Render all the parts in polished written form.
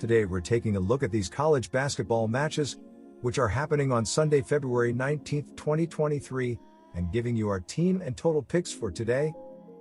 Today we're taking a look at these college basketball matches, which are happening on Sunday, February 19th, 2023, and giving you our team and total picks for today.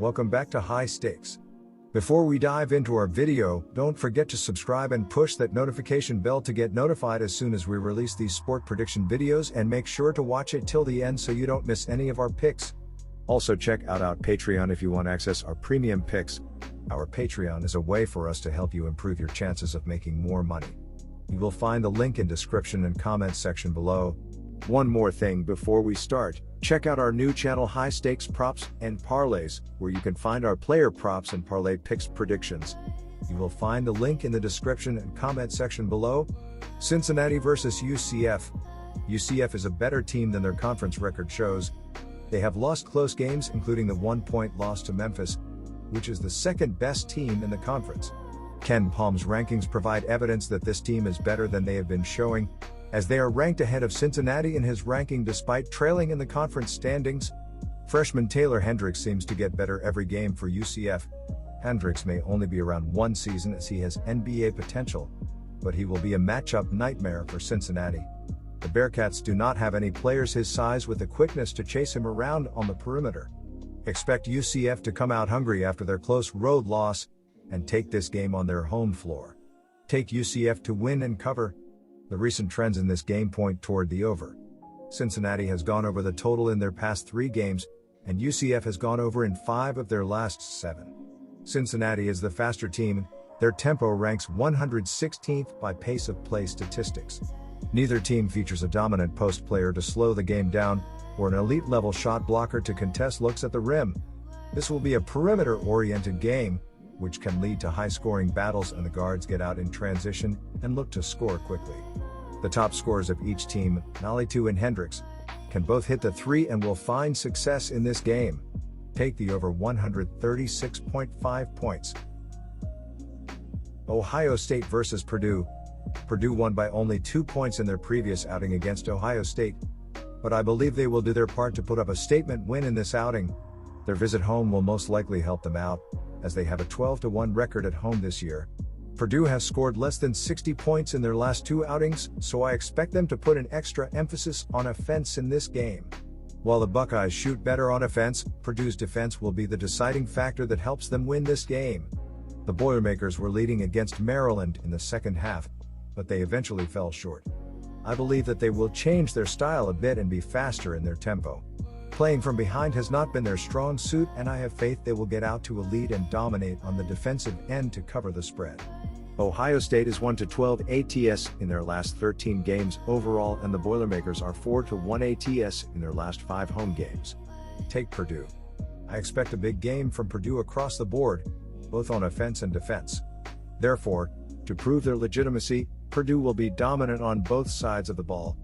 Welcome back to High Stakes. Before we dive into our video, don't forget to subscribe and push that notification bell to get notified as soon as we release these sport prediction videos, and make sure to watch it till the end so you don't miss any of our picks. Also check out our Patreon if you want to access our premium picks. Our Patreon is a way for us to help you improve your chances of making more money. You will find the link in description and comments section below. One more thing before we start, check out our new channel High Stakes Props and Parlays, where you can find our player props and parlay picks predictions. You will find the link in the description and comment section below. Cincinnati versus UCF. UCF is a better team than their conference record shows. They have lost close games, including the 1-point loss to Memphis, which is the second best team in the conference. Ken Palm's rankings provide evidence that this team is better than they have been showing, as they are ranked ahead of Cincinnati in his ranking despite trailing in the conference standings. Freshman Taylor Hendricks seems to get better every game for UCF. Hendricks may only be around one season as he has NBA potential, but he will be a matchup nightmare for Cincinnati. The Bearcats do not have any players his size with the quickness to chase him around on the perimeter. Expect UCF to come out hungry after their close road loss, and take this game on their home floor. Take UCF to win and cover. The recent trends in this game point toward the over. Cincinnati has gone over the total in their past 3 games, and UCF has gone over in 5 of their last 7. Cincinnati is the faster team. Their tempo ranks 116th by pace of play statistics. Neither team features a dominant post player to slow the game down, or an elite-level shot blocker to contest looks at the rim. This will be a perimeter-oriented game, which can lead to high-scoring battles, and the guards get out in transition and look to score quickly. The top scorers of each team, Nalitu and Hendricks, can both hit the 3 and will find success in this game. Take the over 136.5 points. Ohio State versus Purdue. Purdue won by only 2 points in their previous outing against Ohio State, but I believe they will do their part to put up a statement win in this outing. Their visit home will most likely help them out, as they have a 12-1 record at home this year. Purdue has scored less than 60 points in their last 2 outings, so I expect them to put an extra emphasis on offense in this game. While the Buckeyes shoot better on offense, Purdue's defense will be the deciding factor that helps them win this game. The Boilermakers were leading against Maryland in the second half, but they eventually fell short. I believe that they will change their style a bit and be faster in their tempo. Playing from behind has not been their strong suit, and I have faith they will get out to a lead and dominate on the defensive end to cover the spread. Ohio State is 1-12 ATS in their last 13 games overall, and the Boilermakers are 4-1 ATS in their last 5 home games. Take Purdue. I expect a big game from Purdue across the board, both on offense and defense. Therefore, to prove their legitimacy, Purdue will be dominant on both sides of the ball.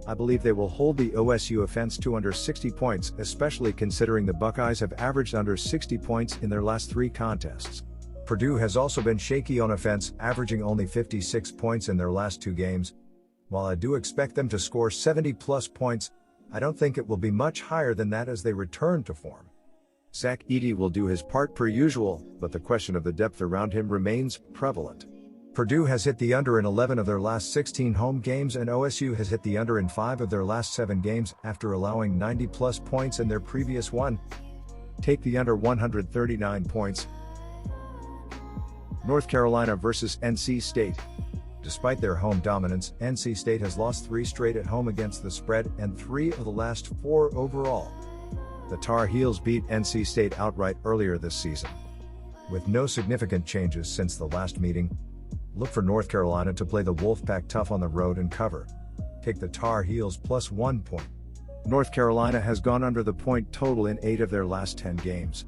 I believe they will hold the OSU offense to under 60 points, especially considering the Buckeyes have averaged under 60 points in their last 3 contests. Purdue has also been shaky on offense, averaging only 56 points in their last 2 games. While I do expect them to score 70+ points, I don't think it will be much higher than that as they return to form. Zach Edey will do his part per usual, but the question of the depth around him remains prevalent. Purdue has hit the under in 11 of their last 16 home games, and OSU has hit the under in 5 of their last 7 games after allowing 90+ points in their previous one. Take the under 139 points. North Carolina versus NC State. Despite their home dominance, NC State has lost 3 straight at home against the spread and 3 of the last 4 overall. The Tar Heels beat NC State outright earlier this season. With no significant changes since the last meeting, look for North Carolina to play the Wolfpack tough on the road and cover. Take the Tar Heels +1 point. North Carolina has gone under the point total in 8 of their last 10 games.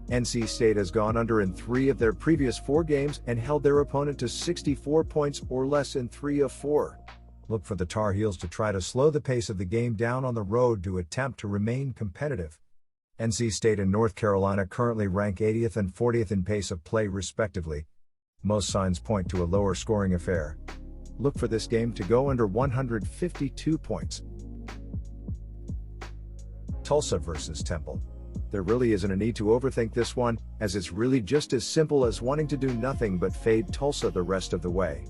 NC State has gone under in 3 of their previous 4 games and held their opponent to 64 points or less in 3 of 4. Look for the Tar Heels to try to slow the pace of the game down on the road to attempt to remain competitive. NC State and North Carolina currently rank 80th and 40th in pace of play respectively. Most signs point to a lower scoring affair. Look for this game to go under 152 points. Tulsa versus Temple. There really isn't a need to overthink this one, as it's really just as simple as wanting to do nothing but fade Tulsa the rest of the way.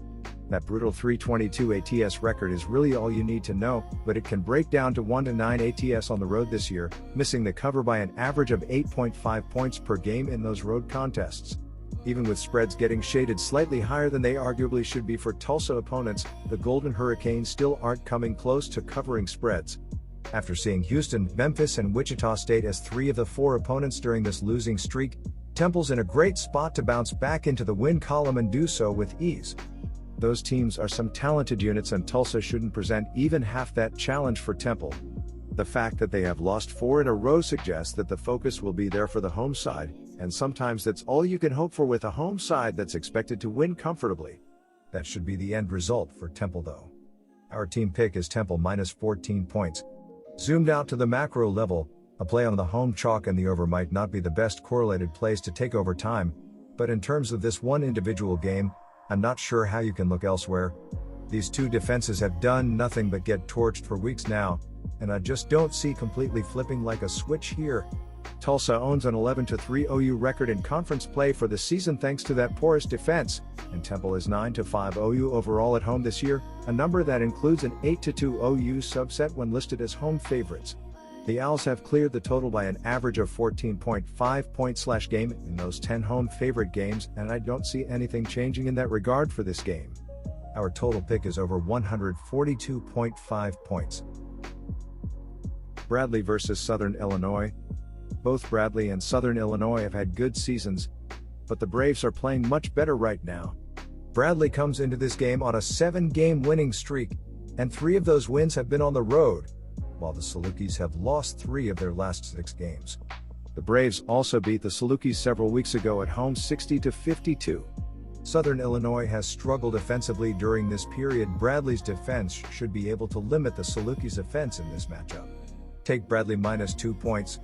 That brutal 322 ATS record is really all you need to know, but it can break down to 1-9 ATS on the road this year, missing the cover by an average of 8.5 points per game in those road contests. Even with spreads getting shaded slightly higher than they arguably should be for Tulsa opponents, the Golden Hurricanes still aren't coming close to covering spreads. After seeing Houston, Memphis, and Wichita State as 3 of the 4 opponents during this losing streak, Temple's in a great spot to bounce back into the win column and do so with ease. Those teams are some talented units, and Tulsa shouldn't present even half that challenge for Temple. The fact that they have lost 4 in a row suggests that the focus will be there for the home side, and sometimes that's all you can hope for with a home side that's expected to win comfortably. That should be the end result for Temple though. Our team pick is Temple minus 14 points. Zoomed out to the macro level, a play on the home chalk and the over might not be the best correlated plays to take over time, but in terms of this one individual game, I'm not sure how you can look elsewhere. These 2 defenses have done nothing but get torched for weeks now, and I just don't see completely flipping like a switch here. Tulsa owns an 11-3 OU record in conference play for the season thanks to that porous defense, and Temple is 9-5 OU overall at home this year, a number that includes an 8-2 OU subset when listed as home favorites. The Owls have cleared the total by an average of 14.5 points/game in those 10 home favorite games, and I don't see anything changing in that regard for this game. Our total pick is over 142.5 points. Bradley versus Southern Illinois. Both Bradley and Southern Illinois have had good seasons, but the Braves are playing much better right now. Bradley comes into this game on a 7-game winning streak, and 3 of those wins have been on the road, while the Salukis have lost 3 of their last 6 games. The Braves also beat the Salukis several weeks ago at home 60-52. Southern Illinois has struggled offensively during this period. Bradley's defense should be able to limit the Salukis' offense in this matchup. Take Bradley minus 2 points.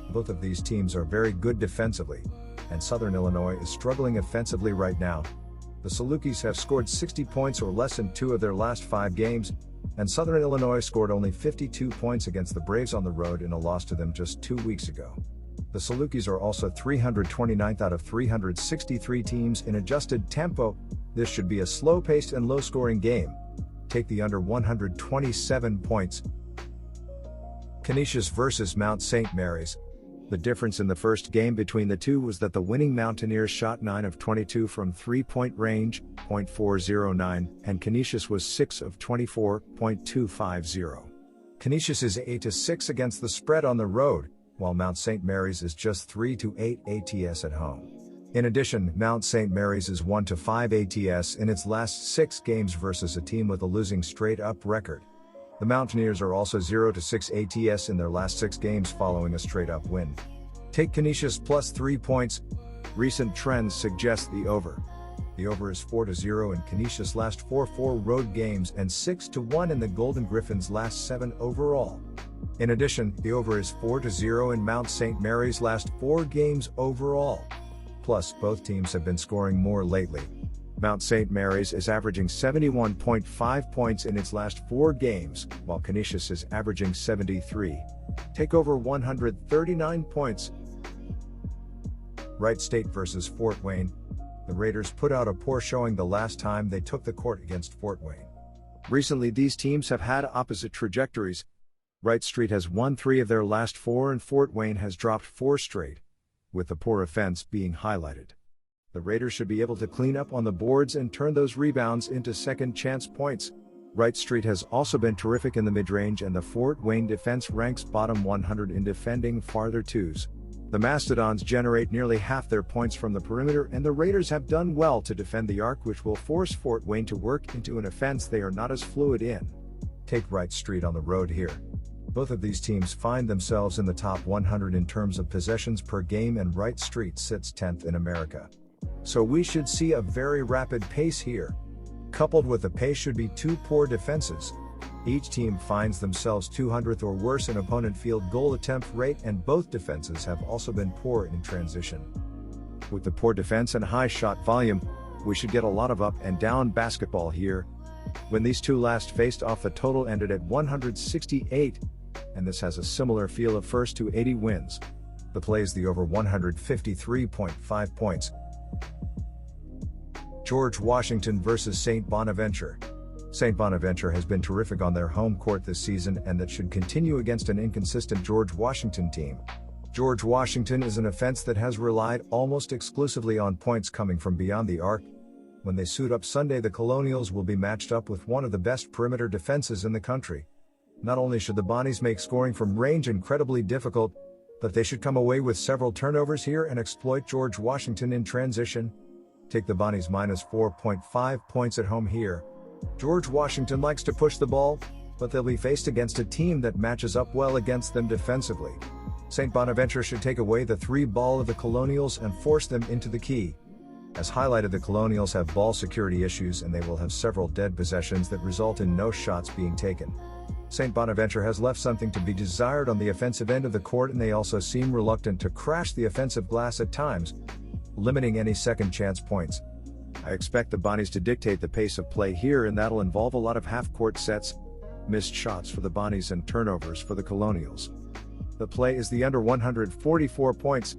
Both of these teams are very good defensively, and Southern Illinois is struggling offensively right now. The Salukis have scored 60 points or less in 2 of their last 5 games, and Southern Illinois scored only 52 points against the Braves on the road in a loss to them just 2 weeks ago. The Salukis are also 329th out of 363 teams in adjusted tempo. This should be a slow-paced and low-scoring game. Take the under 127 points. Canisius versus Mount St. Mary's. The difference in the first game between the two was that the winning Mountaineers shot 9 of 22 from 3-point range, .409, and Canisius was 6 of 24, .250. Canisius is 8-6 against the spread on the road, while Mount St. Mary's is just 3-8 ATS at home. In addition, Mount St. Mary's is 1-5 ATS in its last 6 games versus a team with a losing straight-up record. The Mountaineers are also 0-6 ATS in their last 6 games following a straight-up win. Take Canisius plus 3 points. Recent trends suggest the over. The over is 4-0 in Canisius' last 4 road games and 6-1 in the Golden Griffins' last 7 overall. In addition, the over is 4-0 in Mount St. Mary's last 4 games overall. Plus, both teams have been scoring more lately. Mount St. Mary's is averaging 71.5 points in its last 4 games, while Canisius is averaging 73. Take over 139 points. Wright State versus Fort Wayne. The Raiders put out a poor showing the last time they took the court against Fort Wayne. Recently, these teams have had opposite trajectories. Wright State has won 3 of their last 4 and Fort Wayne has dropped 4 straight, with the poor offense being highlighted. The Raiders should be able to clean up on the boards and turn those rebounds into second-chance points. Wright State has also been terrific in the mid-range, and the Fort Wayne defense ranks bottom 100 in defending farther twos. The Mastodons generate nearly half their points from the perimeter, and the Raiders have done well to defend the arc, which will force Fort Wayne to work into an offense they are not as fluid in. Take Wright State on the road here. Both of these teams find themselves in the top 100 in terms of possessions per game, and Wright State sits 10th in America. So we should see a very rapid pace here. Coupled with the pace should be 2 poor defenses. Each team finds themselves 200th or worse in opponent field goal attempt rate, and both defenses have also been poor in transition. With the poor defense and high shot volume, we should get a lot of up and down basketball here. When these two last faced off, the total ended at 168, and this has a similar feel of first to 80 wins. The play is the over 153.5 points. George Washington vs. St. Bonaventure. St. Bonaventure has been terrific on their home court this season, and that should continue against an inconsistent George Washington team. George Washington is an offense that has relied almost exclusively on points coming from beyond the arc. When they suit up Sunday, the Colonials will be matched up with one of the best perimeter defenses in the country. Not only should the Bonnies make scoring from range incredibly difficult, but they should come away with several turnovers here and exploit George Washington in transition. Take the Bonnies minus 4.5 points at home here. George Washington likes to push the ball, but they'll be faced against a team that matches up well against them defensively. St. Bonaventure should take away the 3 ball of the Colonials and force them into the key. As highlighted, the Colonials have ball security issues, and they will have several dead possessions that result in no shots being taken. St. Bonaventure has left something to be desired on the offensive end of the court, and they also seem reluctant to crash the offensive glass at times, limiting any second chance points. I expect the Bonnies to dictate the pace of play here, and that'll involve a lot of half-court sets, missed shots for the Bonnies, and turnovers for the Colonials. The play is the under 144 points.